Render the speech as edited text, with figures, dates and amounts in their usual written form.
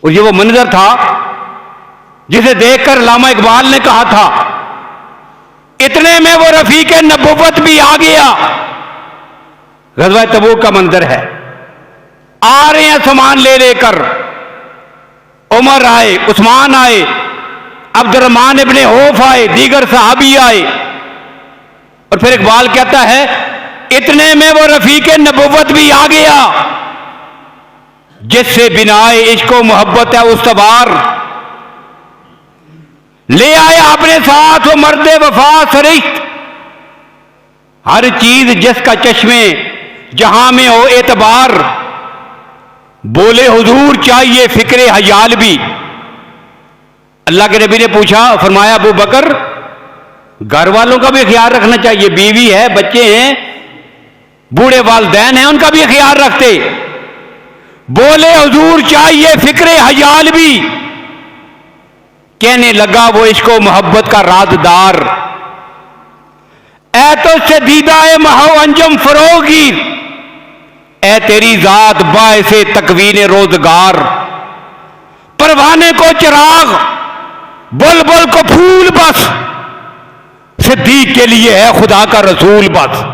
और ये वो मंजर था जिसे देखकर अल्लामा इकबाल ने कहा था, इतने में वो रफीक नबुव्वत भी आ गया। ग़ज़वा तबूक का मंजर है। आ रहे हैं सामान ले लेकर, उमर आए, उस्मान आए, अब्दुर्रहमान इब्ने औफ आए, दीगर सहाबी आए। और फिर इकबाल कहता है, इतने में वो रफीक नबुव्वत भी आ गया, जिससे बिनाए इश्को मोहब्बत है उस्तवार। ले आया अपने साथ वो मर्दे वफा सरिश्त, हर चीज जिसका चश्मे जहां में हो एतबार। बोले हुजूर चाहिए फिक्रे हयाल भी। अल्लाह के नबी ने पूछा, फरमाया अबू बकर घर वालों का भी ख्याल रखना चाहिए, बीवी है, बच्चे हैं, बूढ़े वालिदैन हैं, उनका भी ख्याल रखते। बोले हुजूर चाहिए फिक्रे हयाल भी। कहने लगा वो इसको मोहब्बत का राजदार, ऐ तो से दीदा ए महो अंजम फरोगी, ऐ तेरी जात बायसे तकवीन रोजगार। परवाने को चिराग, बुलबुल को फूल, बस सिद्दीक के लिए है खुदा का रसूल बस।